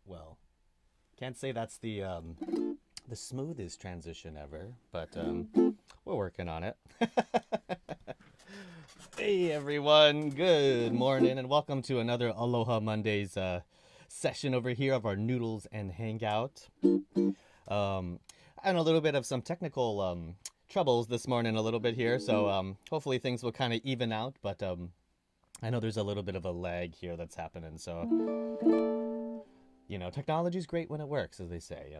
Well, can't say that's the smoothest transition ever, but we're working on it. Hey everyone, good morning, and welcome to another Aloha Mondays session over here of our Noodles and Hangout. And a little bit of some technical troubles this morning, a little bit here, so hopefully things will kind of even out. But I know there's a little bit of a lag here that's happening, so technology's great when it works, as they say.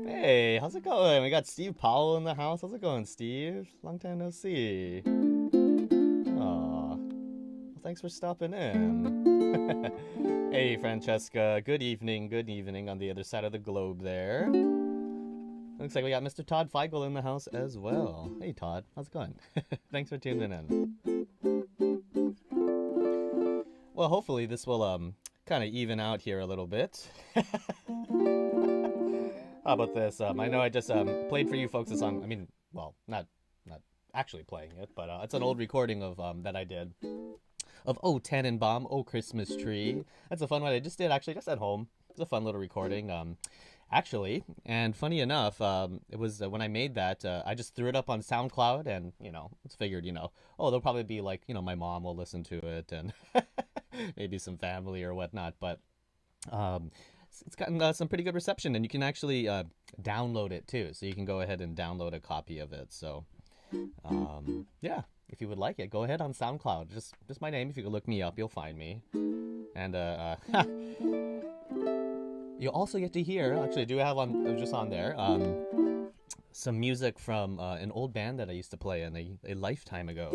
Hey, how's it going? We got Steve Powell in the house. How's it going, Steve? Long time no see. Aw, well, thanks for stopping in. Hey, Francesca. Good evening. Good evening on the other side of the globe there. Looks like we got Mr. Todd Feigl in the house as well. Hey, Todd. How's it going? Thanks for tuning in. Well, hopefully this will kind of even out here a little bit. How about this? I know I just played for you folks a song. I mean, well, not actually playing it, but it's an old recording of that I did of "Oh Tannenbaum, Oh Christmas Tree." That's a fun one I just did actually just at home. It's a fun little recording, actually. And funny enough, it was when I made that, I just threw it up on SoundCloud, and it's figured, oh, there'll probably be like, my mom will listen to it, and maybe some family or whatnot, but it's gotten some pretty good reception, and you can actually download it too. So you can go ahead and download a copy of it. So, yeah, if you would like it, go ahead on SoundCloud. Just my name. If you could look me up, you'll find me. And you'll also get to hear. Actually, I do have on there some music from an old band that I used to play in a lifetime ago.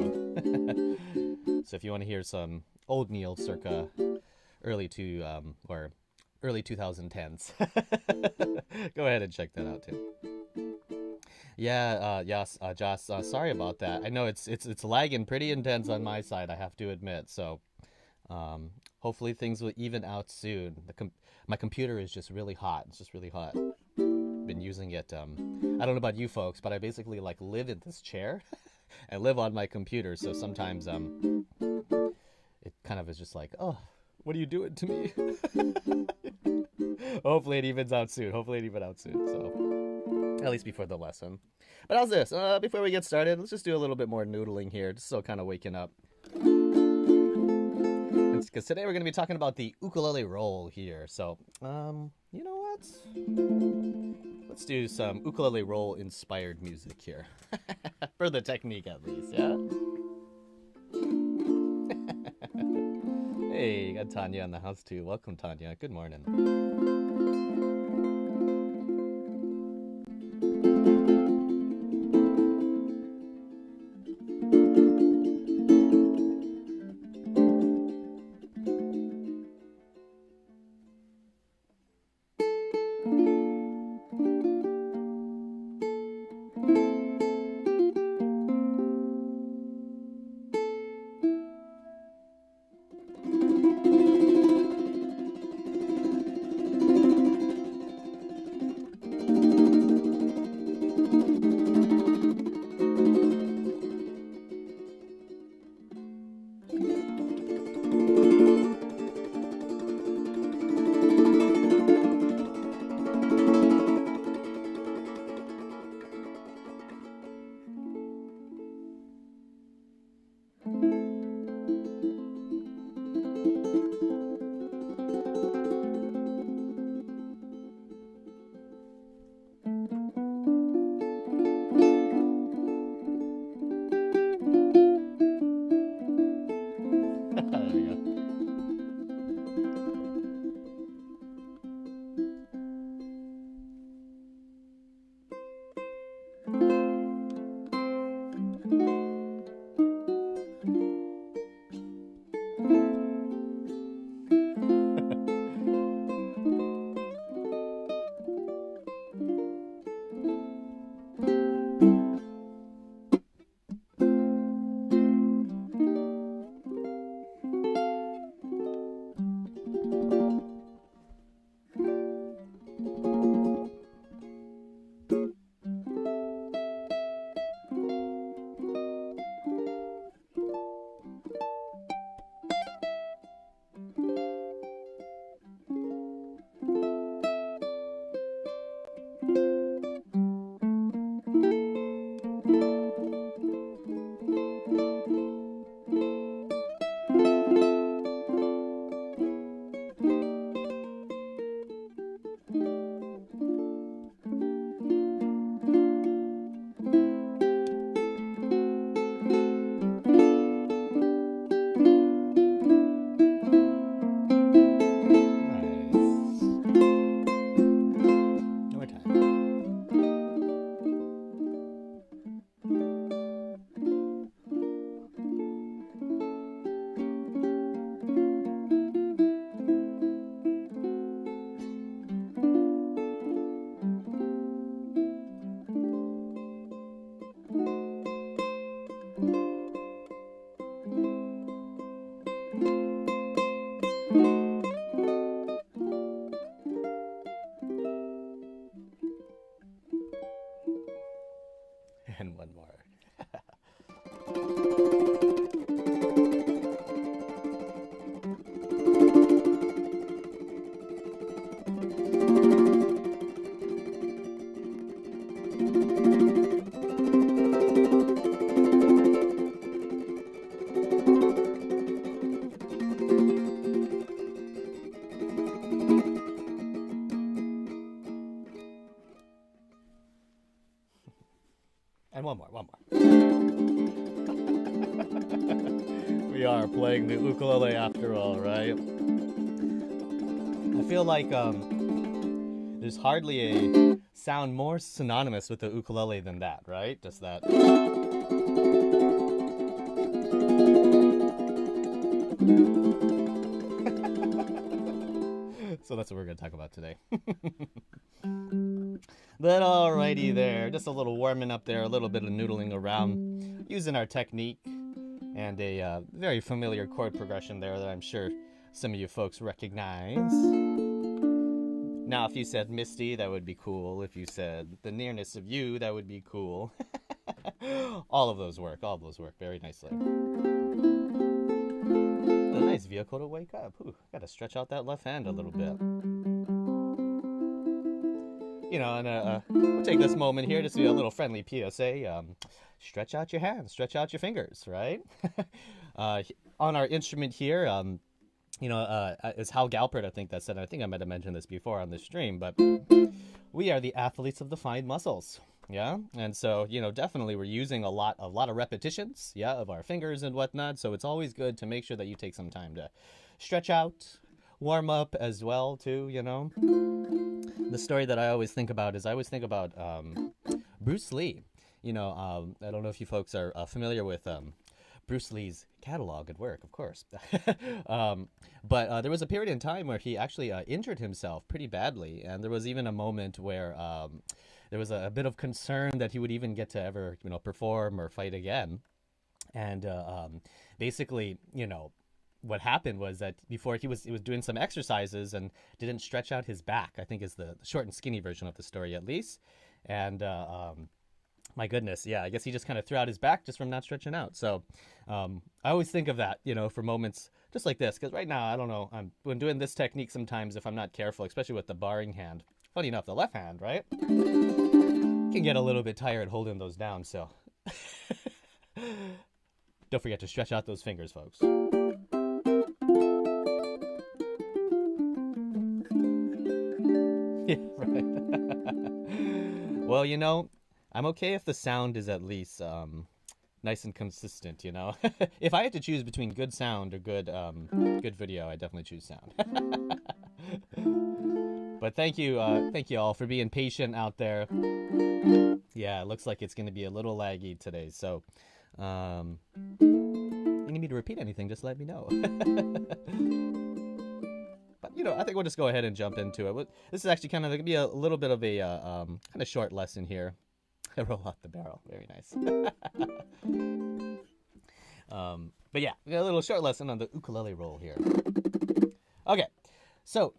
So if you want to hear some old Neal circa early 2010s. Go ahead and check that out too. Yeah, yes, Joss. Sorry about that. I know it's lagging pretty intense on my side, I have to admit. So, hopefully things will even out soon. My computer is just really hot. It's just really hot. Been using it. I don't know about you folks, but I basically like live in this chair and live on my computer. So sometimes it kind of is just like, oh, what are you doing to me? Hopefully it evens out soon. So, at least before the lesson. But how's this? Before we get started, let's just do a little bit more noodling here, just so kind of waking up. Because today we're going to be talking about the ukulele roll here. So, you know what? Let's do some ukulele roll inspired music here. For the technique, at least, yeah? Hey, got Tanya in the house too. Welcome, Tanya. Good morning. And one more. And one more, one more. We are playing the ukulele after all, right? I feel like there's hardly a sound more synonymous with the ukulele than that, right? Just that. So that's what we're going to talk about today. But alrighty there, just a little warming up there, a little bit of noodling around, using our technique, and a very familiar chord progression there that I'm sure some of you folks recognize. Now, if you said Misty, that would be cool. If you said The Nearness of You, that would be cool. All of those work very nicely. A nice vehicle to wake up. Ooh, gotta stretch out that left hand a little bit. You know, and we'll take this moment here to do a little friendly PSA. Stretch out your hands, stretch out your fingers, right? On our instrument here, it's Hal Galpert, I think that said, I think I might have mentioned this before on the stream, but we are the athletes of the fine muscles. Yeah, and so, definitely we're using a lot of repetitions, yeah, of our fingers and whatnot. So it's always good to make sure that you take some time to stretch out, warm up as well, too, The story that I always think about is Bruce Lee. I don't know if you folks are familiar with Bruce Lee's catalog at work, of course. But there was a period in time where he actually injured himself pretty badly. And there was even a moment where there was a bit of concern that he would even get to ever, perform or fight again. And basically, what happened was that before he was doing some exercises and didn't stretch out his back, I think is the short and skinny version of the story at least. And my goodness, yeah, I guess he just kind of threw out his back just from not stretching out. So I always think of that, for moments just like this, because right now, I don't know, when doing this technique sometimes, if I'm not careful, especially with the barring hand, funny enough, the left hand, right, can get a little bit tired holding those down. So don't forget to stretch out those fingers, folks. Yeah, right. Well, I'm okay if the sound is at least nice and consistent, If I had to choose between good sound or good video, I definitely choose sound. But thank you all for being patient out there. Yeah, it looks like it's going to be a little laggy today, so you need me to repeat anything, just let me know. But I think we'll just go ahead and jump into it. This is actually kind of going to be a little bit of a kind of short lesson here. Roll out the barrel, very nice. But yeah, we got a little short lesson on the ukulele roll here. Okay, so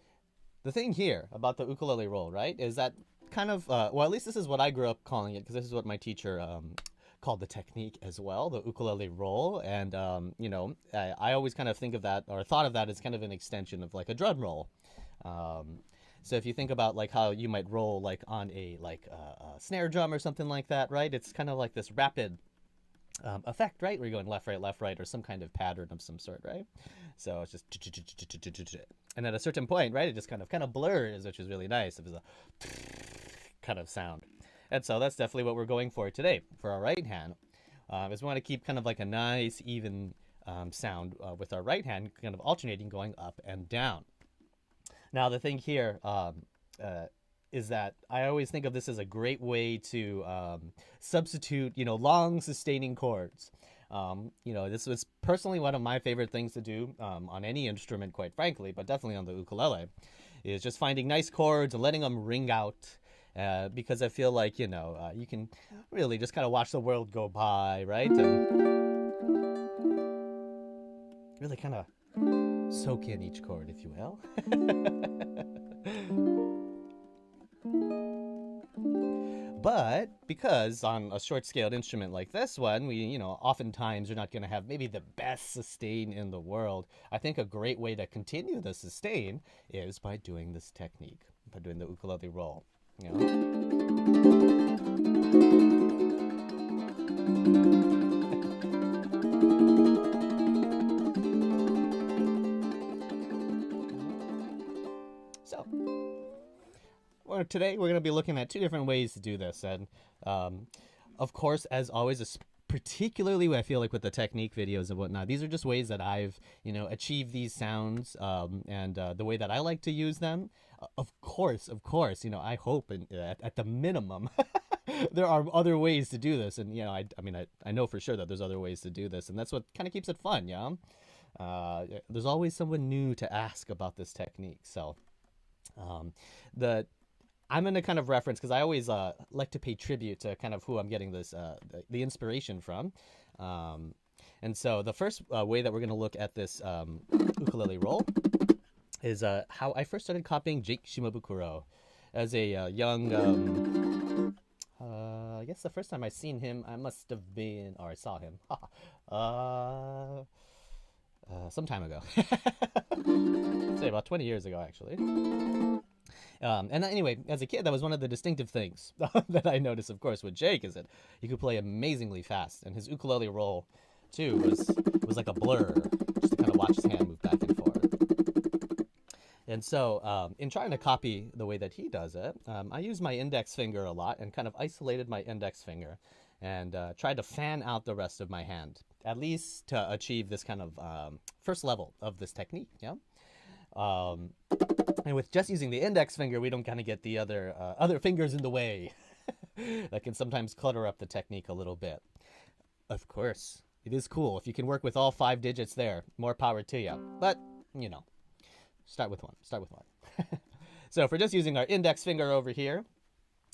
the thing here about the ukulele roll, right, is that kind of, well, at least this is what I grew up calling it, because this is what my teacher called the technique as well, the ukulele roll. And, I always kind of think of that, or thought of that as kind of an extension of like a drum roll. So if you think about like how you might roll like on a snare drum or something like that, right? It's kind of like this rapid effect, right? Where you're going left, right, or some kind of pattern of some sort, right? So it's just, and at a certain point, right, it just kind of blurs, which is really nice. It was a kind of sound. And so that's definitely what we're going for today for our right hand. Is we want to keep kind of like a nice, even sound with our right hand, kind of alternating, going up and down. Now, the thing here is that I always think of this as a great way to substitute, long sustaining chords. This was personally one of my favorite things to do on any instrument, quite frankly, but definitely on the ukulele, is just finding nice chords and letting them ring out. Because I feel like, you can really just kind of watch the world go by, right? And really kind of soak in each chord, if you will. But because on a short scaled instrument like this one, oftentimes you're not going to have maybe the best sustain in the world. I think a great way to continue the sustain is by doing this technique, by doing the ukulele roll. You know? So, today we're going to be looking at two different ways to do this. And of course, as always, particularly I feel like with the technique videos and whatnot, these are just ways that I've, achieved these sounds and the way that I like to use them. Of course, I hope at the minimum there are other ways to do this. And, I know for sure that there's other ways to do this. And that's what kind of keeps it fun, yeah? There's always someone new to ask about this technique. So I'm going to kind of reference, because I always like to pay tribute to kind of who I'm getting this the inspiration from. And so the first way that we're going to look at this ukulele roll is how I first started copying Jake Shimabukuro as a young, I guess the first time I seen him, I must have been, or I saw him, some time ago. Say about 20 years ago, actually. And anyway, as a kid, that was one of the distinctive things that I noticed, of course, with Jake, is that he could play amazingly fast. And his ukulele roll, too, was like a blur, just to kind of watch his hand move back and forth. And so in trying to copy the way that he does it, I used my index finger a lot and kind of isolated my index finger and tried to fan out the rest of my hand, at least to achieve this kind of first level of this technique, yeah? And with just using the index finger, we don't kind of get the other fingers in the way. That can sometimes clutter up the technique a little bit. Of course, it is cool if you can work with all 5 digits there. More power to you. But, start with one. So if we're just using our index finger over here,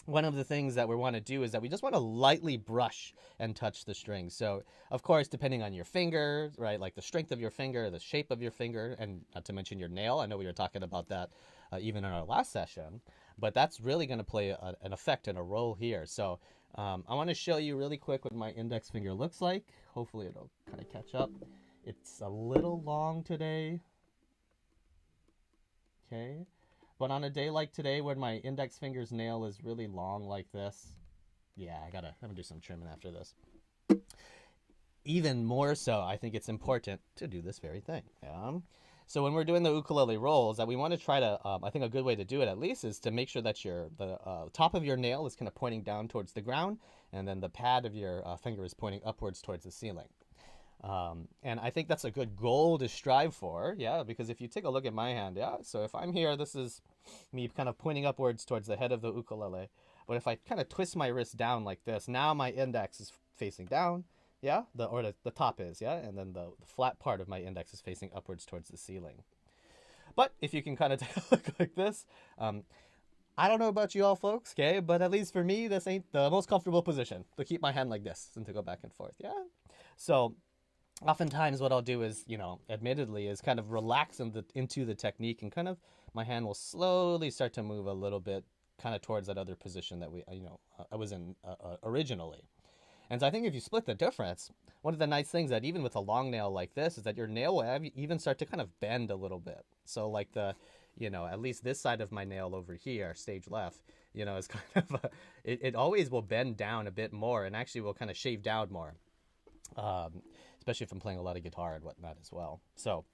one of the things that we want to do is that we just want to lightly brush and touch the strings. So, of course, depending on your finger, right, like the strength of your finger, the shape of your finger, and not to mention your nail. I know we were talking about that even in our last session, but that's really going to play an effect and a role here. So I want to show you really quick what my index finger looks like. Hopefully it'll kind of catch up. It's a little long today. Okay. But on a day like today, when my index finger's nail is really long like this, yeah, I'm gonna do some trimming after this. Even more so, I think it's important to do this very thing. So when we're doing the ukulele rolls, that we want to try to, I think a good way to do it at least is to make sure that the top of your nail is kind of pointing down towards the ground, and then the pad of your finger is pointing upwards towards the ceiling. And I think that's a good goal to strive for, yeah, because if you take a look at my hand, yeah, so if I'm here, this is me kind of pointing upwards towards the head of the ukulele. But if I kind of twist my wrist down like this, now my index is facing down, yeah, the top is, yeah, and then the flat part of my index is facing upwards towards the ceiling. But if you can kind of take a look like this, I don't know about you all folks, okay, but at least for me, this ain't the most comfortable position, to keep my hand like this and to go back and forth, yeah? So oftentimes what I'll do is, admittedly, is kind of relax into the technique, and kind of my hand will slowly start to move a little bit kind of towards that other position that I was in originally. And so I think if you split the difference, one of the nice things that even with a long nail like this is that your nail will even start to kind of bend a little bit. So like at least this side of my nail over here, stage left, is kind of, it always will bend down a bit more, and actually will kind of shave down more. Especially if I'm playing a lot of guitar and whatnot as well. So,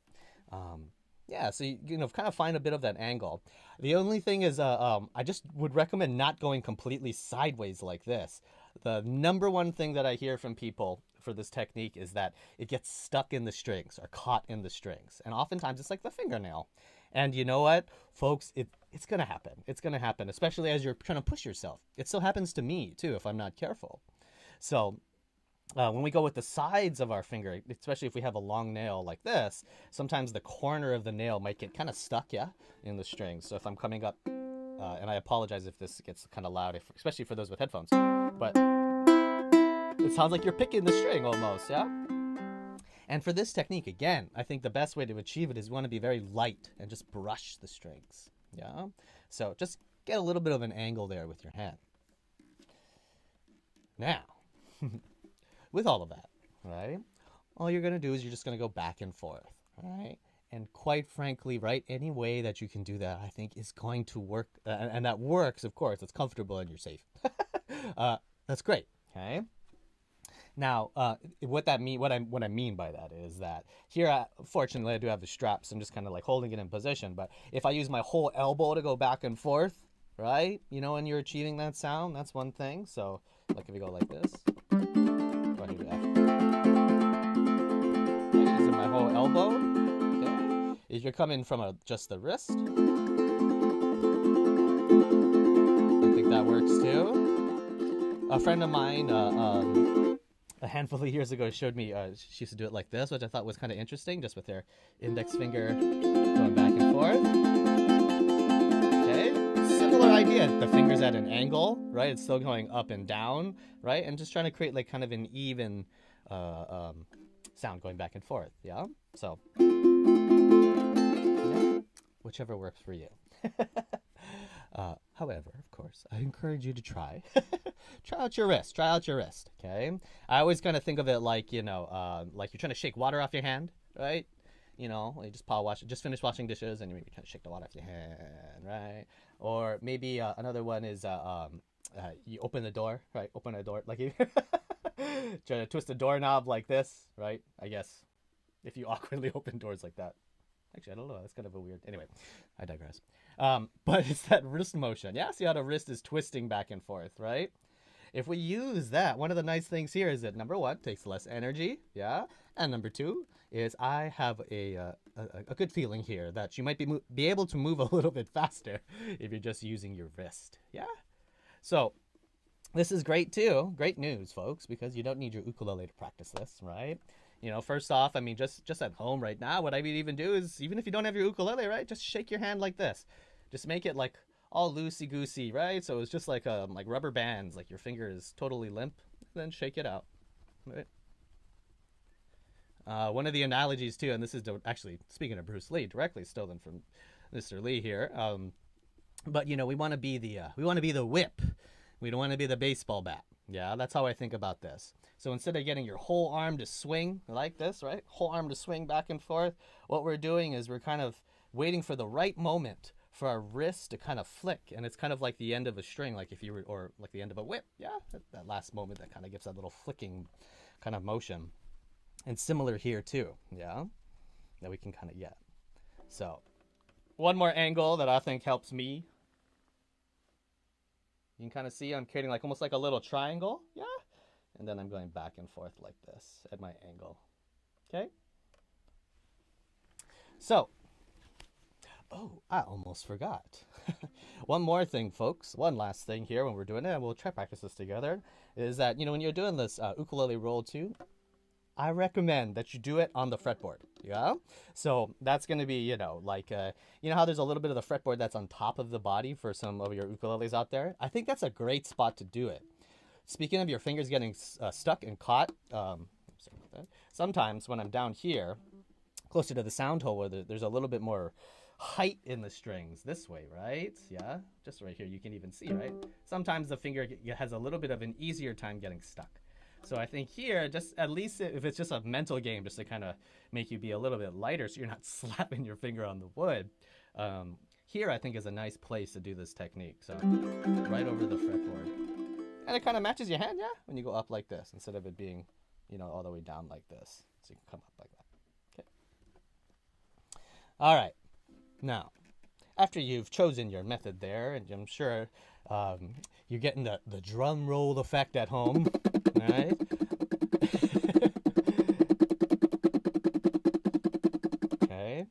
yeah, so you kind of find a bit of that angle. The only thing is, I just would recommend not going completely sideways like this. The number one thing that I hear from people for this technique is that it gets stuck in the strings or caught in the strings. And oftentimes it's like the fingernail. And you know what, folks, it's going to happen. It's going to happen, especially as you're trying to push yourself. It still happens to me, too, if I'm not careful. So when we go with the sides of our finger, especially if we have a long nail like this, sometimes the corner of the nail might get kind of stuck, yeah, in the string. So if I'm coming up, and I apologize if this gets kind of loud, especially for those with headphones, but it sounds like you're picking the string almost, yeah? And for this technique, again, I think the best way to achieve it is you want to be very light and just brush the strings, yeah? So just get a little bit of an angle there with your hand. Now, with all of that, right? All you're gonna do is you're just gonna go back and forth, right? And quite frankly, right, any way that you can do that, I think, is going to work, and that works, of course. It's comfortable and you're safe. That's great. Okay. Now, what I mean by that is that here, fortunately, I do have the straps. I'm just kind of like holding it in position. But if I use my whole elbow to go back and forth, right? You know, when you're achieving that sound, that's one thing. So, like if we go like this, go ahead and do F. Okay, using my whole elbow. Okay. If you're coming from just the wrist, I think that works too. A friend of mine, a handful of years ago, showed me she used to do it like this, which I thought was kind of interesting, just with her index finger going back and forth. Okay, similar idea. The finger's at an angle, right? It's still going up and down, right? And just trying to create like kind of an even sound going back and forth. Yeah. So, yeah, whichever works for you. However, of course, I encourage you to try. Try out your wrist. Try out your wrist. Okay. I always kind of think of it like, you know, like you're trying to shake water off your hand, right? You know, you just finish washing dishes and you're trying to shake the water off your hand, right? Or maybe another one is you open the door, right? Open a door, like you try to twist the doorknob like this, right? I guess if you awkwardly open doors like that. Actually, I don't know. That's kind of a weird. Anyway, I digress. But it's that wrist motion. Yeah, see how the wrist is twisting back and forth, right? If we use that, one of the nice things here is that number one, takes less energy, yeah, and number two is I have a good feeling here that you might be able to move a little bit faster if you're just using your wrist, yeah. So this is great too. Great news, folks, because you don't need your ukulele to practice this, right? You know, first off, I mean, just at home right now, what I would even do is, even if you don't have your ukulele, right, just shake your hand like this. Just make it like all loosey-goosey, right? So it's just like rubber bands, like your finger is totally limp, then shake it out, right? One of the analogies too, and this is actually, speaking of Bruce Lee, directly stolen from Mr. Lee here, but you know, we want to be the whip. We don't want to be the baseball bat. Yeah, that's how I think about this. So instead of getting your whole arm to swing like this, right? Whole arm to swing back and forth, what we're doing is we're kind of waiting for the right moment for our wrist to kind of flick. And it's kind of like the end of a string, like if you were, or like the end of a whip. Yeah, that last moment that kind of gives that little flicking kind of motion. And similar here too, yeah, that we can kind of get. So one more angle that I think helps me. You can kind of see I'm creating like almost like a little triangle, yeah? And then I'm going back and forth like this at my angle, okay? So, oh, I almost forgot. One more thing, folks, one last thing here when we're doing it, and we'll try practice this together, is that, you know, when you're doing this ukulele roll too, I recommend that you do it on the fretboard, yeah? So that's going to be, you know, like, you know how there's a little bit of the fretboard that's on top of the body for some of your ukuleles out there? I think that's a great spot to do it. Speaking of your fingers getting stuck and caught, sorry about that. Sometimes when I'm down here, closer to the sound hole where there's a little bit more height in the strings this way, right? Yeah, just right here, you can even see, right? Sometimes the finger has a little bit of an easier time getting stuck. So I think here, just at least if it's just a mental game, just to kind of make you be a little bit lighter so you're not slapping your finger on the wood, here I think is a nice place to do this technique. So right over the fretboard. And it kind of matches your hand, yeah, when you go up like this, instead of it being, you know, all the way down like this. So you can come up like that. Okay. All right. Now, after you've chosen your method there, and I'm sure you're getting the drum roll effect at home, right? Okay.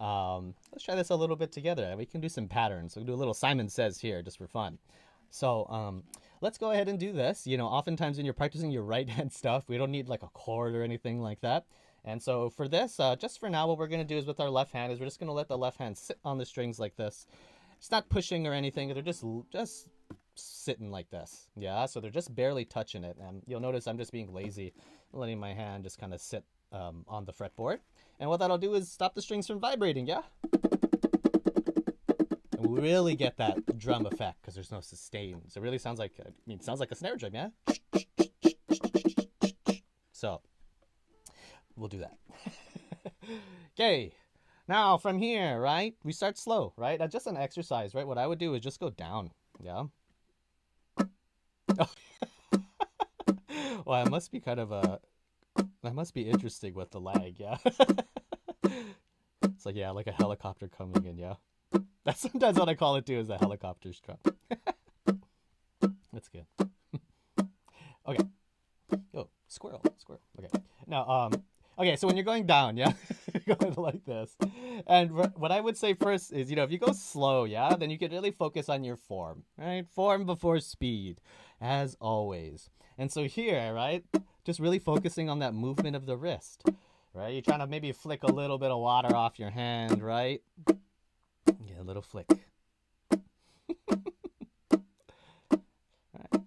Let's try this a little bit together. We can do some patterns. We'll do a little Simon Says here just for fun. So let's go ahead and do this. You know, oftentimes when you're practicing your right hand stuff, we don't need like a chord or anything like that. And so for this, just for now, what we're going to do is with our left hand is we're just going to let the left hand sit on the strings like this. It's not pushing or anything. They're just sitting like this. Yeah, so they're just barely touching it. And you'll notice I'm just being lazy, letting my hand just kind of sit on the fretboard. And what that'll do is stop the strings from vibrating, yeah? really get that drum effect because there's no sustain. So it really sounds like, it sounds like a snare drum, yeah? So we'll do that. Okay. Now from here, right? We start slow, right? That's just an exercise, right? What I would do is just go down, yeah? Well, I must be I must be interesting with the lag, yeah? It's like, yeah, like a helicopter coming in, yeah? That's sometimes what I call it too, is a helicopter struck. That's good. Okay. Oh, squirrel. Okay. Now, okay, so when you're going down, yeah? You're going like this. And what I would say first is, if you go slow, yeah, then you can really focus on your form, right? Form before speed, as always. And so here, right, just really focusing on that movement of the wrist, right? You're trying to maybe flick a little bit of water off your hand, right? Get a little flick. Right.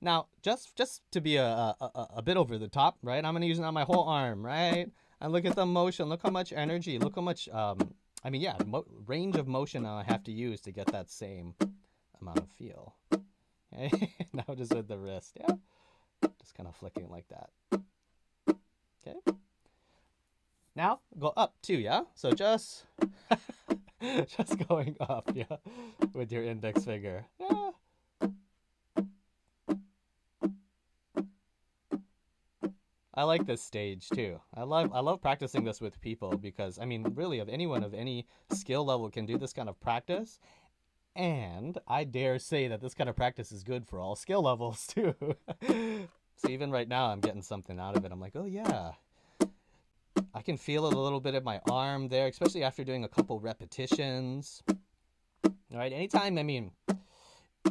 Now, just to be a bit over the top, right? I'm going to use it on my whole arm, right? And look at the motion. Look how much energy. Look how much, range of motion I have to use to get that same amount of feel. Okay? Now just with the wrist, yeah? Just kind of flicking like that. Okay? Now, go up too, yeah? So just... just going up, yeah? With your index finger. Yeah. I like this stage too. I love practicing this with people because, really, of anyone of any skill level can do this kind of practice. And I dare say that this kind of practice is good for all skill levels too. So even right now, I'm getting something out of it. I'm like, oh yeah. I can feel it a little bit in my arm there, especially after doing a couple repetitions. All right, anytime, it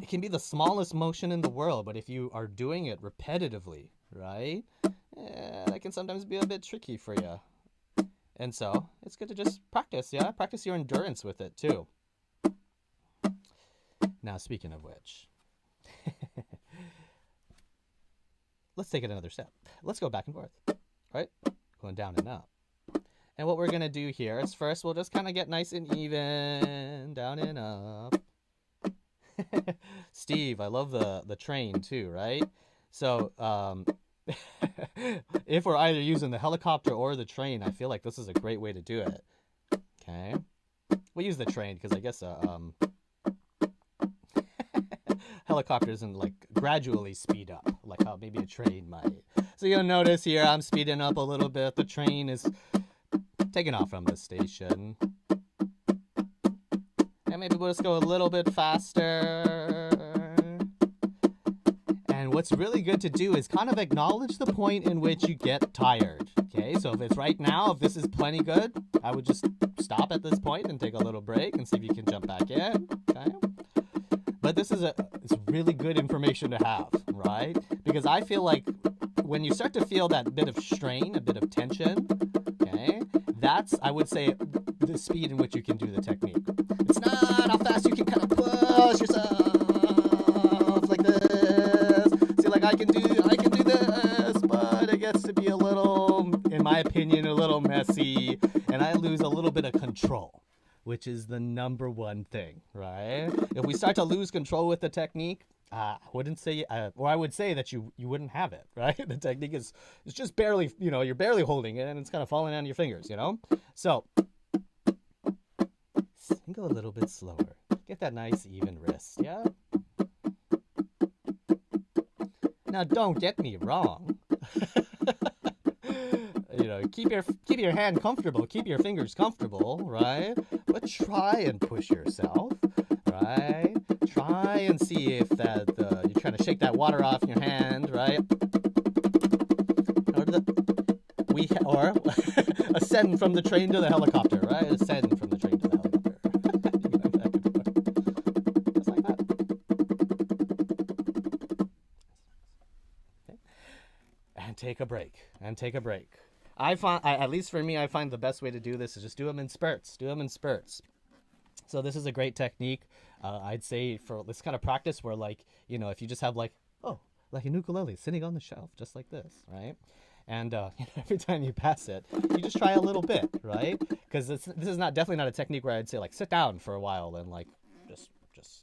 can be the smallest motion in the world, but if you are doing it repetitively, right, that can sometimes be a bit tricky for you. And so it's good to just practice, yeah? Practice your endurance with it too. Now, speaking of which, let's take it another step. Let's go back and forth, right? Going down and up. And what we're going to do here is first we'll just kind of get nice and even, down and up. Steve, I love the train too, right? So if we're either using the helicopter or the train, I feel like this is a great way to do it. Okay. We'll use the train because I guess helicopters and like gradually speed up, like how maybe a train might. So you'll notice here I'm speeding up a little bit. The train is taking off from the station. And maybe we'll just go a little bit faster. And what's really good to do is kind of acknowledge the point in which you get tired. Okay, so if it's right now, if this is plenty good, I would just stop at this point and take a little break and see if you can jump back in. Okay. But this is it's really good information to have, right? Because I feel like when you start to feel that bit of strain, a bit of tension, okay, that's, I would say, the speed in which you can do the technique. It's not how fast you can kind of push yourself like this. See, like I can do this, but it gets to be a little, in my opinion, a little messy, and I lose a little bit of control, which is the number one thing, right? If we start to lose control with the technique, I wouldn't say, or I would say that you wouldn't have it, right? The technique is just barely, you're barely holding it and it's kind of falling out of your fingers, So, go a little bit slower. Get that nice even wrist, yeah? Now, don't get me wrong. Keep your hand comfortable, keep your fingers comfortable, right? But try and push yourself, right? Try and see if that you're trying to shake that water off your hand, right? Or ascend from the train to the helicopter, right? Ascend from the train to the helicopter. Just like that. Okay. And take a break. I find, at least for me, I find the best way to do this is just do them in spurts. So this is a great technique. I'd say for this kind of practice where, like, if you just have like an ukulele sitting on the shelf, just like this, right? And every time you pass it, you just try a little bit, right? Because this is definitely not a technique where I'd say like sit down for a while and like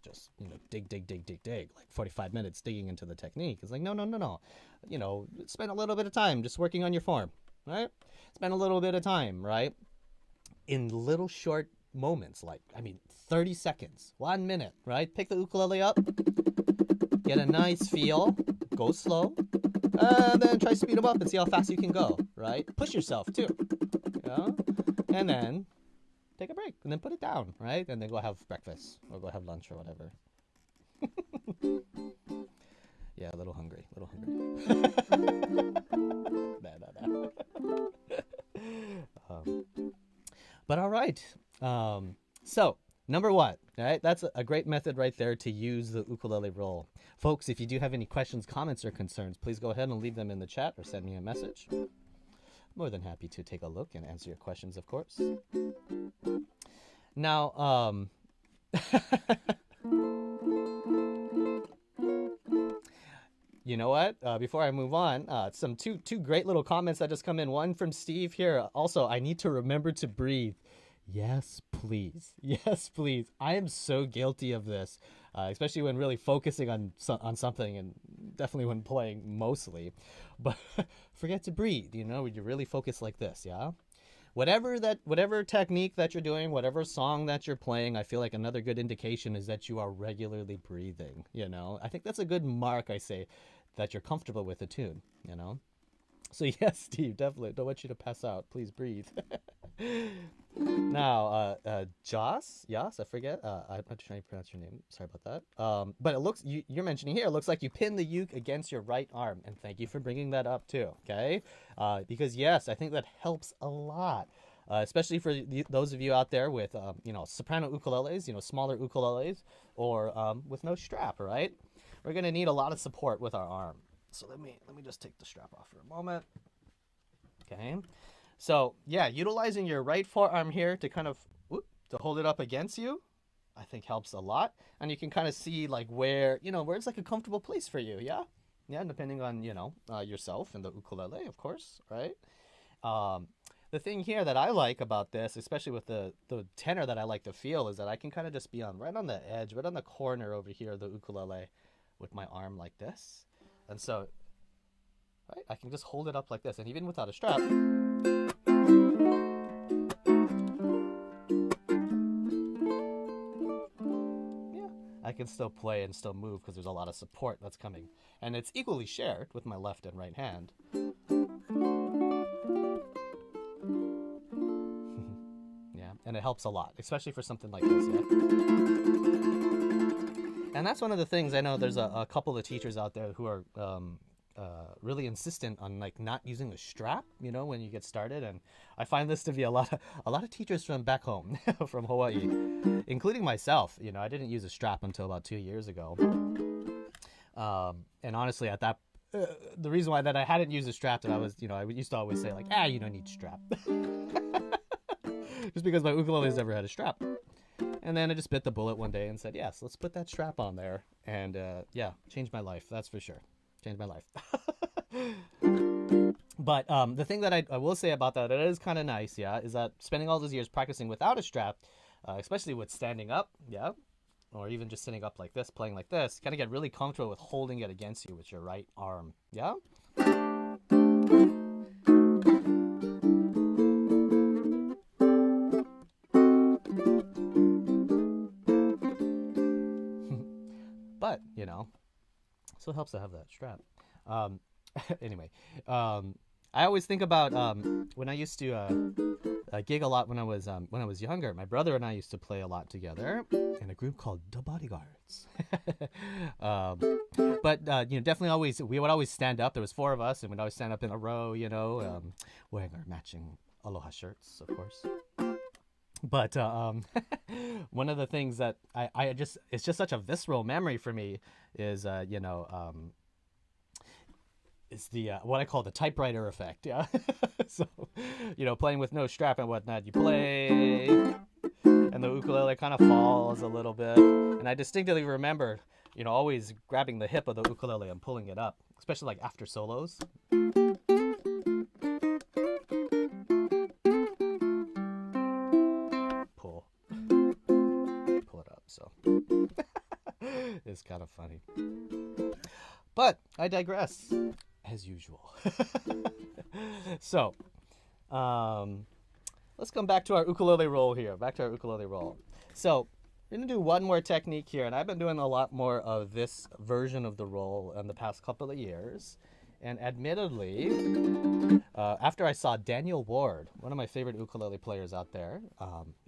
just dig, like 45 minutes digging into the technique. It's like, no. Spend a little bit of time just working on your form, right? Spend a little bit of time, right? In little short moments, 30 seconds, 1 minute, right? Pick the ukulele up, get a nice feel, go slow, and then try to speed them up and see how fast you can go, right? Push yourself too, and then take a break and then put it down, right? And then go have breakfast or go have lunch or whatever. Yeah, a little hungry. Nah. But all right. So number one, right? That's a great method right there to use the ukulele roll. Folks, if you do have any questions, comments, or concerns, please go ahead and leave them in the chat or send me a message. More than happy to take a look and answer your questions, of course. Now, you know what? Before I move on, some two great little comments that just come in. One from Steve here. Also, I need to remember to breathe. Yes, please. Yes, please. I am so guilty of this, especially when really focusing on something, and definitely when playing mostly. But forget to breathe. When you really focus like this, yeah. Whatever technique that you're doing, whatever song that you're playing, I feel like another good indication is that you are regularly breathing. I think that's a good mark. I say that you're comfortable with the tune. So yes, Steve, definitely don't want you to pass out. Please breathe. Now, Joss, I forget. I'm not trying to pronounce your name. Sorry about that. But it looks you're mentioning here. It looks like you pin the uke against your right arm, and thank you for bringing that up too. Okay, because yes, I think that helps a lot, especially for those of you out there with soprano ukuleles, smaller ukuleles, or with no strap. Right, we're gonna need a lot of support with our arm. So let me just take the strap off for a moment. Okay. So yeah, utilizing your right forearm here to kind of to hold it up against you, I think helps a lot. And you can kind of see like where it's like a comfortable place for you. Yeah, depending on yourself and the ukulele, of course, right? The thing here that I like about this, especially with the tenor that I like to feel, is that I can kind of just be right on the edge, right on the corner over here of the ukulele, with my arm like this, and so right, I can just hold it up like this, and even without a strap. I can still play and still move because there's a lot of support that's coming. And it's equally shared with my left and right hand. Yeah, and it helps a lot, especially for something like this, yeah? And that's one of the things, I know there's a couple of teachers out there who are really insistent on not using a strap, when you get started. And I find this to be a lot of teachers from back home, from Hawaii, including myself. I didn't use a strap until about 2 years ago. And honestly, at that, the reason why that I hadn't used a strap, that I was, I used to always say you don't need strap, just because my ukuleles never had a strap. And then I just bit the bullet one day and said, yes, let's put that strap on there. And yeah, changed my life. That's for sure. Changed my life. But the thing that I will say about that, it is kind of nice, yeah, is that spending all those years practicing without a strap, especially with standing up, yeah, or even just sitting up like this, playing like this, kind of get really comfortable with holding it against you with your right arm, yeah? But, still helps to have that strap. Anyway, I always think about when I used to gig a lot when I was younger. My brother and I used to play a lot together in a group called The Bodyguards. But definitely we would always stand up. There was 4 of us, and we'd always stand up in a row, wearing our matching aloha shirts, of course. But one of the things that it's just such a visceral memory for me is is the what I call the typewriter effect, yeah. So, playing with no strap and whatnot, you play, and the ukulele kind of falls a little bit, and I distinctly remember, always grabbing the hip of the ukulele and pulling it up, especially like after solos. Pull it up. So funny. But I digress, as usual. So, let's come back to our ukulele roll here. So, we're going to do one more technique here, and I've been doing a lot more of this version of the roll in the past couple of years. And admittedly, after I saw Daniel Ward, one of my favorite ukulele players out there,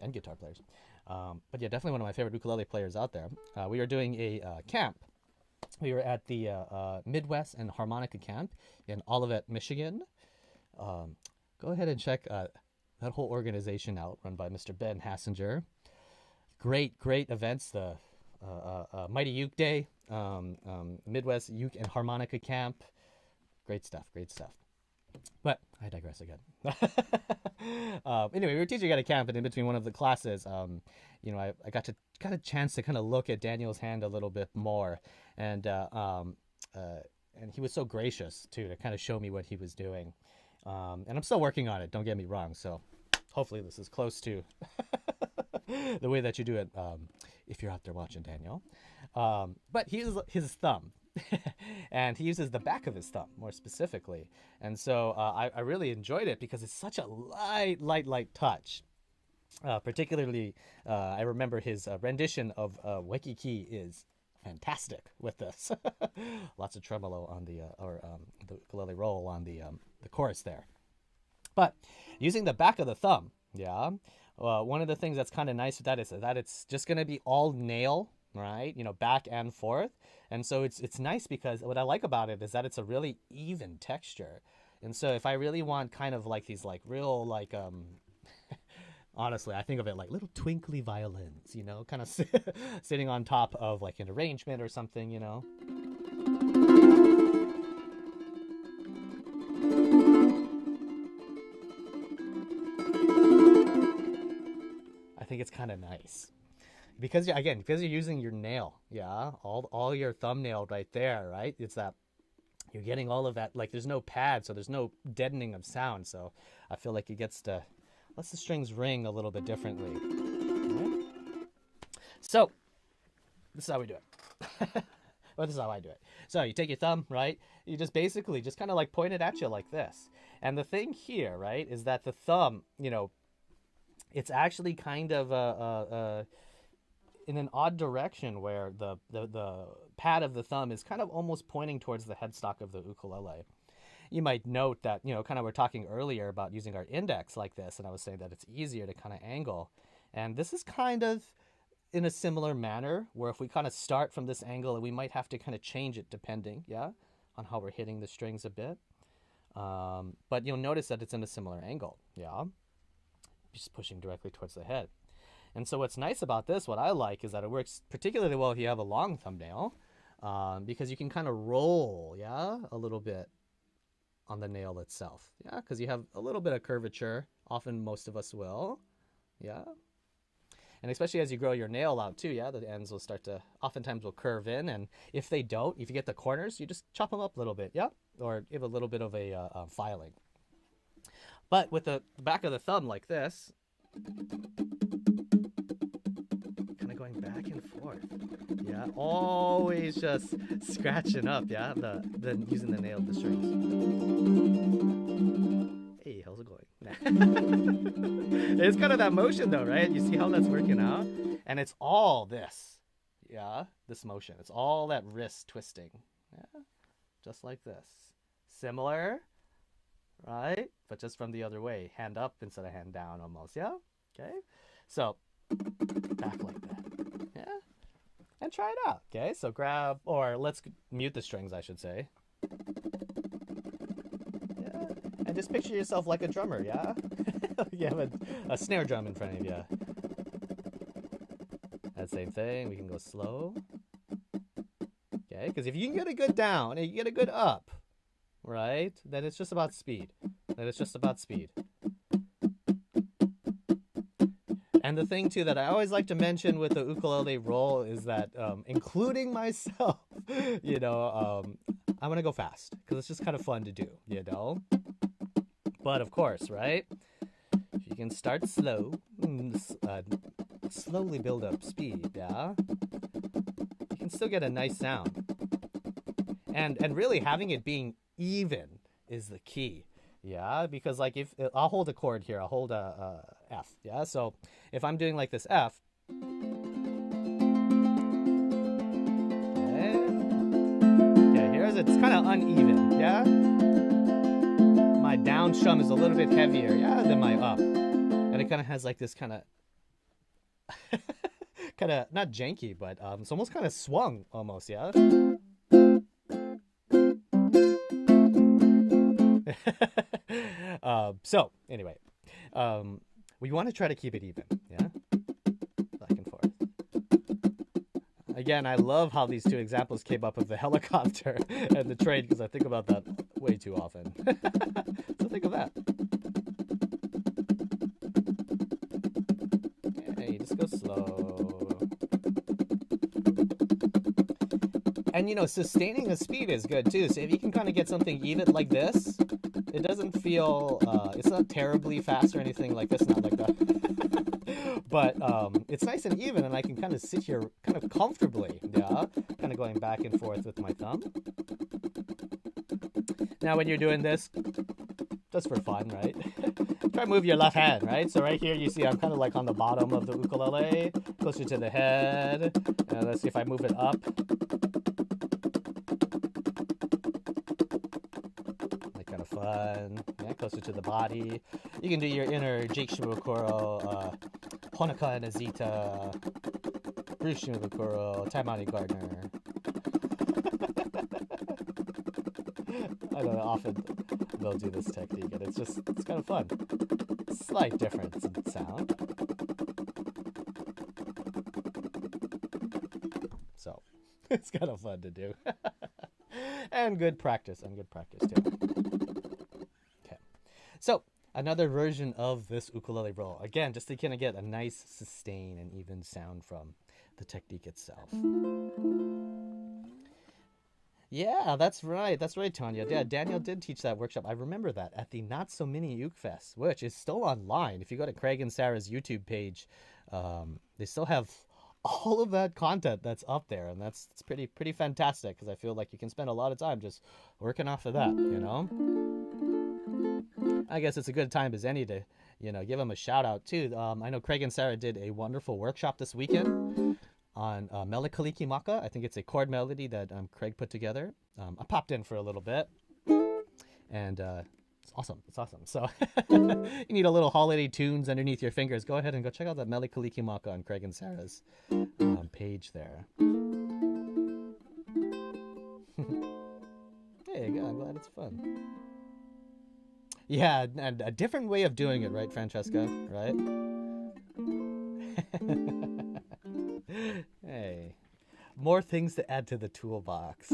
and guitar players, but yeah, definitely one of my favorite ukulele players out there, we were doing a camp. We were at the Midwest and Harmonica Camp in Olivet, Michigan. Go ahead and check that whole organization out, run by Mr. Ben Hassinger. Great events. The Mighty Uke Day, Midwest Uke and Harmonica Camp. Great stuff. But I digress again. Anyway, we were teaching at a camp, and in between one of the classes, I got a chance to kind of look at Daniel's hand a little bit more, and he was so gracious too to kind of show me what he was doing, and I'm still working on it. Don't get me wrong. So hopefully this is close to the way that you do it, if you're out there watching Daniel. But he uses his thumb. And he uses the back of his thumb more specifically, and so I really enjoyed it because it's such a light touch. Particularly, I remember his rendition of Waikiki is fantastic with this. Lots of tremolo on the ukulele roll on the chorus there. But using the back of the thumb, one of the things that's kind of nice with that is that it's just going to be all nail, right? Back and forth. And so it's nice because what I like about it is that it's a really even texture. And so if I really want kind of like these like real like honestly, I think of it like little twinkly violins, kind of sitting on top of like an arrangement or something, I think it's kind of nice. Because you're using your nail, all your thumbnail right there, right? It's that you're getting all of that, like there's no pad, so there's no deadening of sound. So I feel like it lets the strings ring a little bit differently. Right? So this is how we do it. Well, this is how I do it. So you take your thumb, right? You just basically just kind of like point it at you like this. And the thing here, right, is that the thumb, it's actually kind of in an odd direction where the pad of the thumb is kind of almost pointing towards the headstock of the ukulele. You might note that, kind of we're talking earlier about using our index like this, and I was saying that it's easier to kind of angle. And this is kind of in a similar manner, where if we kind of start from this angle, we might have to kind of change it depending, on how we're hitting the strings a bit. But you'll notice that it's in a similar angle, just pushing directly towards the head. And so what's nice about this, what I like, is that it works particularly well if you have a long thumbnail, because you can kind of roll, a little bit on the nail itself, because you have a little bit of curvature. Often most of us will, and especially as you grow your nail out too, the ends will oftentimes will curve in, and if they don't, if you get the corners, you just chop them up a little bit, or give a little bit of a filing. But with the back of the thumb like this, going back and forth, always just scratching up, then using the nail of the strings. Hey, how's it going? It's kind of that motion though, right? You see how that's working out? And it's all this, this motion. It's all that wrist twisting, just like this. Similar, right? But just from the other way, hand up instead of hand down almost, okay? So back like that, and try it out, okay? So grab, or let's mute the strings, I should say, and just picture yourself like a drummer, you have a snare drum in front of you. That same thing, we can go slow, okay? Because if you can get a good down and you get a good up, right, then it's just about speed. And the thing, too, that I always like to mention with the ukulele roll is that, including myself, I'm going to go fast because it's just kind of fun to do, But, of course, right, if you can start slow, slowly build up speed, you can still get a nice sound. And really having it being even is the key. Yeah, because like if I'll hold a chord here, I'll hold a F. Yeah, so if I'm doing like this F, okay, here's it's kind of uneven. Yeah, my down strum is a little bit heavier. Yeah, than my up, and it kind of has like this kind of not janky, but it's almost kind of swung almost. Yeah. So anyway, we want to try to keep it even, yeah, back and forth. Again, I love how these two examples came up of the helicopter and the train because I think about that way too often. So think of that. Okay, just go slow. And you know, sustaining the speed is good too. So if you can kind of get something even like this, it doesn't feel, it's not terribly fast or anything like this, not like that. But it's nice and even, and I can kind of sit here kind of comfortably, yeah? Kind of going back and forth with my thumb. Now when you're doing this, just for fun, right? Try to move your left hand, right? So right here you see I'm kind of like on the bottom of the ukulele, closer to the head. And let's see if I move it up. Fun. Yeah, closer to the body. You can do your inner Jake Shimabukuro, Honoka and Azita, Bruce Shimabukuro, Taimani Gardner. I don't know, often they'll do this technique and it's kind of fun. Slight difference in sound. So, it's kind of fun to do. And good practice too. So, another version of this ukulele roll. Again, just to kind of get a nice sustain and even sound from the technique itself. Yeah, that's right. That's right, Tanya. Yeah, Daniel did teach that workshop. I remember that at the Not So Mini Uke Fest, which is still online. If you go to Craig and Sarah's YouTube page, they still have all of that content that's up there, and it's pretty fantastic because I feel like you can spend a lot of time just working off of that, you know? I guess it's a good time as any to, you know, give them a shout out too. I know Craig and Sarah did a wonderful workshop this weekend on Melikaliki Maka. I think it's a chord melody that Craig put together. I popped in for a little bit, and it's awesome. It's awesome. So you need a little holiday tunes underneath your fingers. Go ahead and go check out that Melikaliki Maka on Craig and Sarah's page there. There you go. I'm glad it's fun. Yeah, and a different way of doing it, right, Francesca? Right? Hey, more things to add to the toolbox.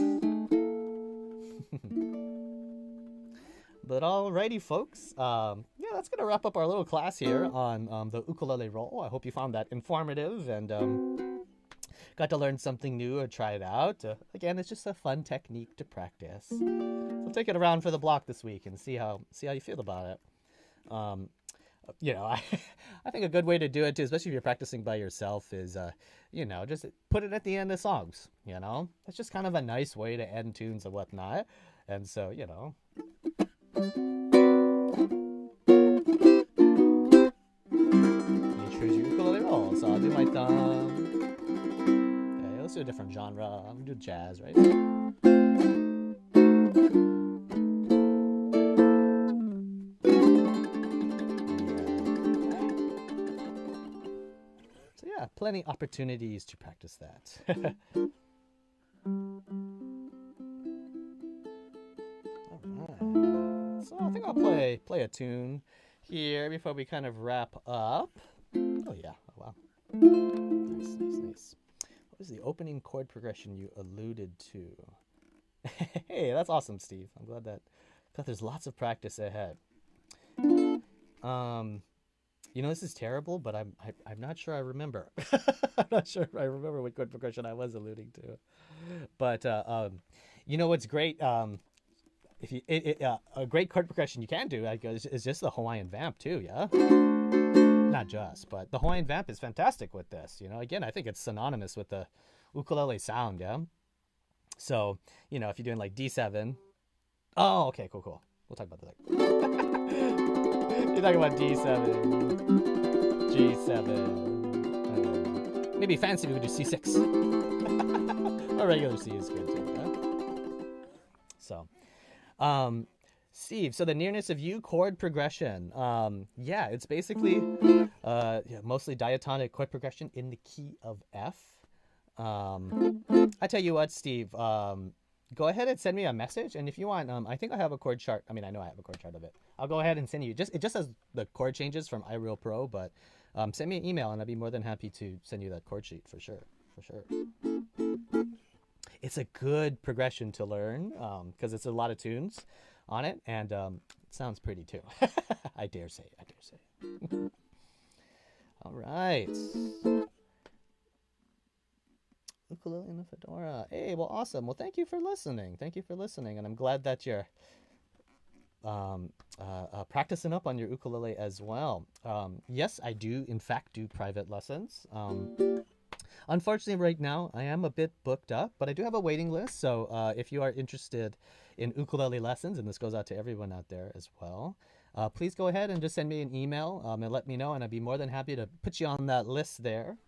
But alrighty, folks. Yeah, that's gonna wrap up our little class here on the ukulele roll. I hope you found that informative and got to learn something new or try it out. Again, it's just a fun technique to practice. So take it around for the block this week and see how you feel about it. You know, I think a good way to do it too, especially if you're practicing by yourself, is you know, just put it at the end of songs. You know, it's just kind of a nice way to end tunes and whatnot. And so, you know. You choose your ukulele roll. So I'll do my thumb. Okay, let's do a different genre. I'm gonna do jazz, right? Plenty opportunities to practice that. Alright. So I think I'll play a tune here before we kind of wrap up. Oh yeah, oh wow. Nice. What was the opening chord progression you alluded to? Hey, that's awesome, Steve. I'm glad there's lots of practice ahead. You know, this is terrible, but I'm not sure I remember. I'm not sure if I remember what chord progression I was alluding to. But you know what's great? If you a great chord progression you can do is just the Hawaiian vamp too, yeah. Not just, but the Hawaiian vamp is fantastic with this. You know, again, I think it's synonymous with the ukulele sound, yeah? So, if you're doing like D7. Oh, okay, cool, cool. We'll talk about that. You're talking about D7, G7. Maybe fancy we would do C6. Or regular C is good too, yeah? So, Steve, so the nearness of you chord progression. Yeah, it's basically mostly diatonic chord progression in the key of F. I tell you what, Steve, go ahead and send me a message, and if you want, I think I have a chord chart. I mean, I know I have a chord chart of it. I'll go ahead and send you. It just has the chord changes from iReal Pro, but send me an email, and I'd be more than happy to send you that chord sheet for sure. For sure. It's a good progression to learn because it's a lot of tunes on it, and it sounds pretty too. I dare say. All right. Ukulele and a fedora. Hey, well, awesome. Well, thank you for listening. And I'm glad that you're practicing up on your ukulele as well. Yes, I do, in fact, do private lessons. Unfortunately, right now, I am a bit booked up, but I do have a waiting list. So if you are interested in ukulele lessons, and this goes out to everyone out there as well, please go ahead and just send me an email and let me know, and I'd be more than happy to put you on that list there.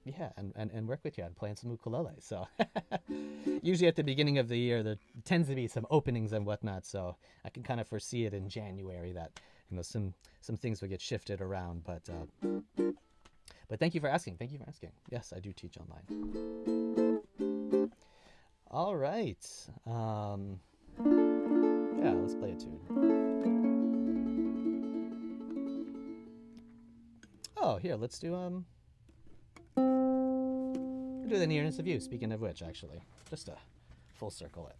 Yeah, and work with you on playing some ukulele. So usually at the beginning of the year, there tends to be some openings and whatnot. So I can kind of foresee it in January that some things will get shifted around. But thank you for asking. Yes, I do teach online. All right. Yeah, let's play a tune. Oh, here, let's do do the nearness of you, speaking of which, actually. Just to full circle it.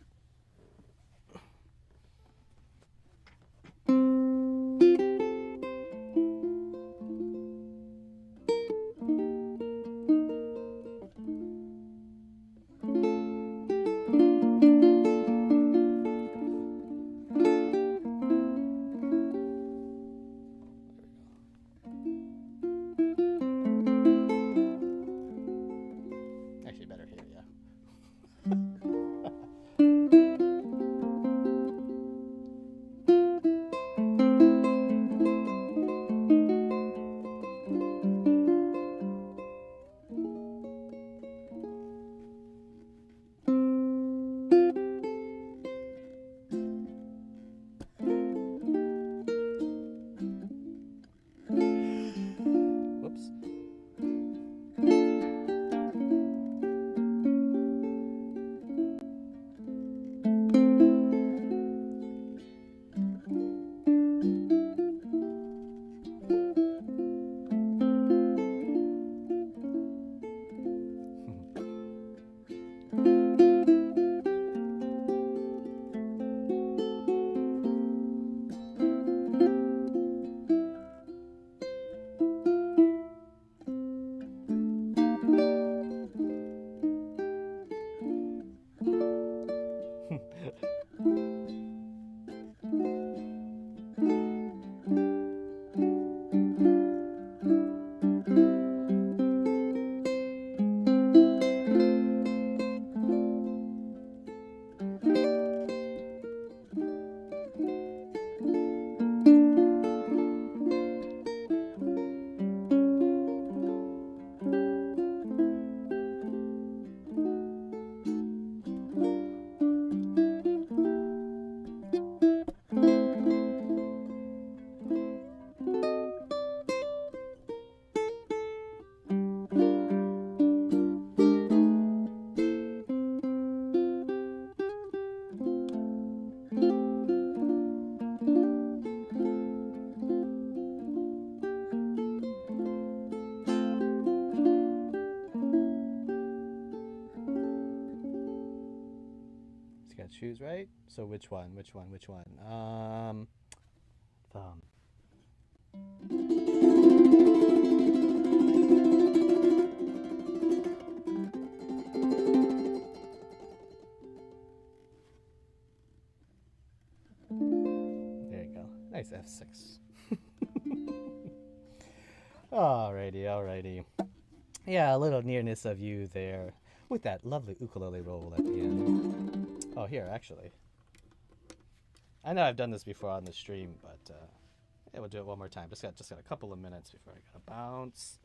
Actually, better here, yeah. Whoops. Got to choose, right? So which one? Thumb. There you go. Nice F6. Alrighty. Yeah, a little nearness of you there with that lovely ukulele roll at the end. Oh, here, actually. I know I've done this before on the stream, but yeah, we'll do it one more time. Just got a couple of minutes before I gotta bounce.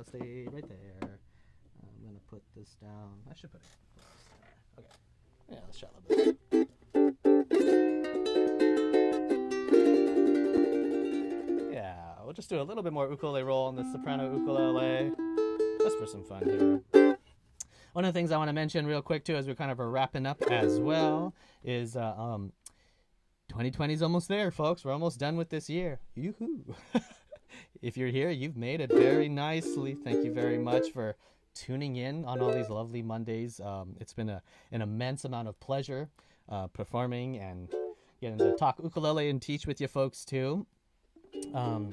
Stay right there. I'm gonna put this down. I should put it. Okay. Yeah, let's try a little bit. Yeah, we'll just do a little bit more ukulele roll on the soprano ukulele, just for some fun here. One of the things I want to mention real quick too, as we're kind of wrapping up as well, is 2020 is almost there, folks. We're almost done with this year. Yoo-hoo. If you're here, you've made it very nicely. Thank you very much for tuning in on all these lovely Mondays. It's been an immense amount of pleasure performing and getting to talk ukulele and teach with you folks too. I'm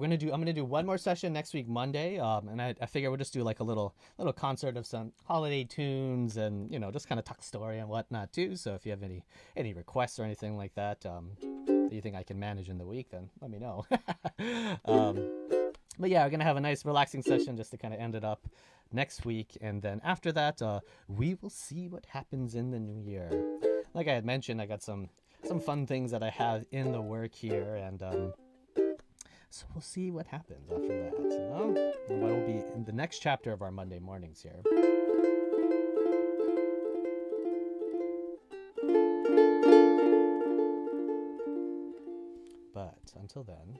gonna do one more session next week Monday, and I figure we'll just do like a little concert of some holiday tunes, and just kind of talk story and whatnot too. So if you have any requests or anything like that that you think I can manage in the week, then let me know. But yeah, we're gonna have a nice relaxing session just to kind of end it up next week, and then after that, we will see what happens in the new year. Like I had mentioned, I got some fun things that I have in the work here, and so we'll see what happens after that, and what will be in the next chapter of our Monday mornings here. But until then,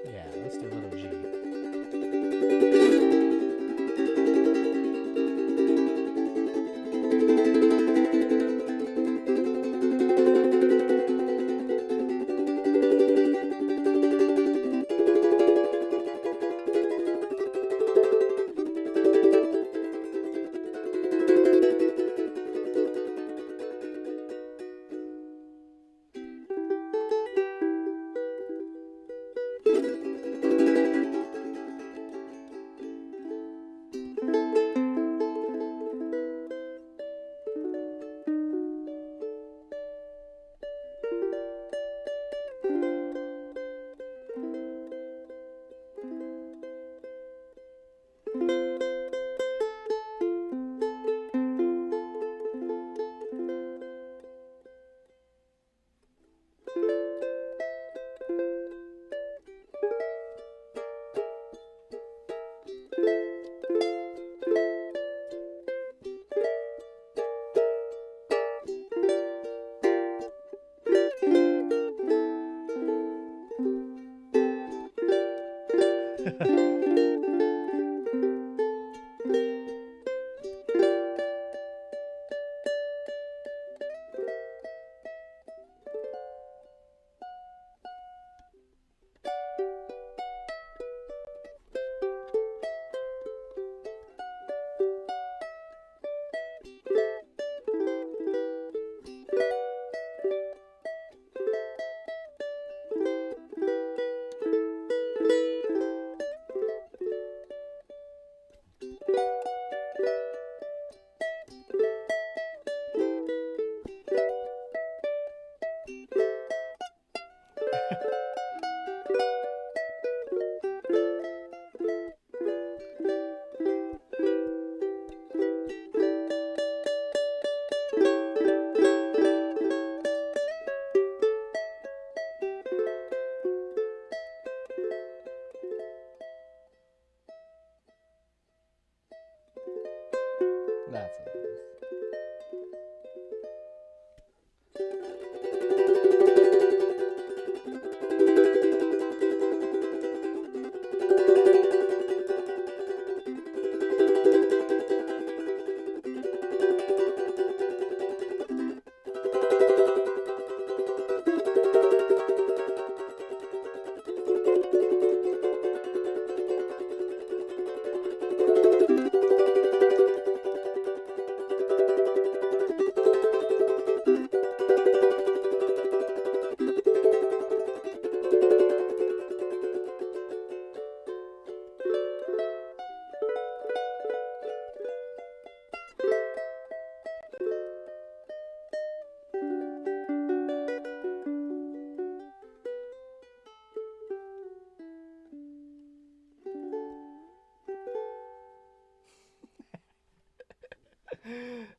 yeah, let's do a little G.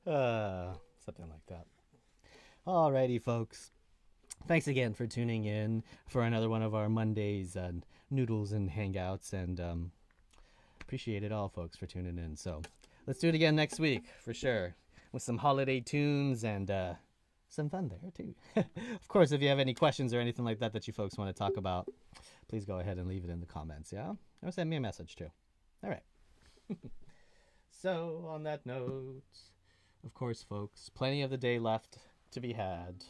Something like that. Alrighty, folks. Thanks again for tuning in for another one of our Mondays and Noodles and Hangouts, and appreciate it all, folks, for tuning in. So let's do it again next week for sure, with some holiday tunes and some fun there too. Of course, if you have any questions or anything like that that you folks want to talk about, please go ahead and leave it in the comments, yeah? Or send me a message too. All right. So, on that note, of course, folks, plenty of the day left to be had.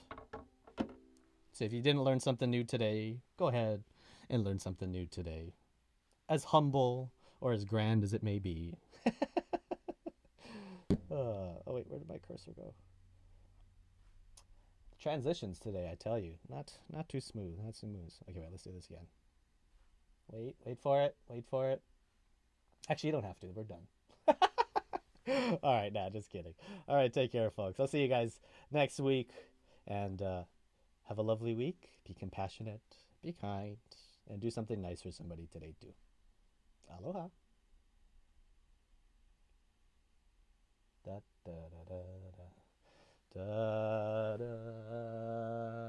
So if you didn't learn something new today, go ahead and learn something new today. As humble or as grand as it may be. Oh wait, where did my cursor go? Transitions today, I tell you, not too smooth, not smooth. Okay, wait, let's do this again. Wait for it, wait for it. Actually, you don't have to. We're done. All right, nah, just kidding. All right, take care, folks. I'll see you guys next week, and have a lovely week. Be compassionate, be kind, and do something nice for somebody today too. Aloha. Da da da da da da da.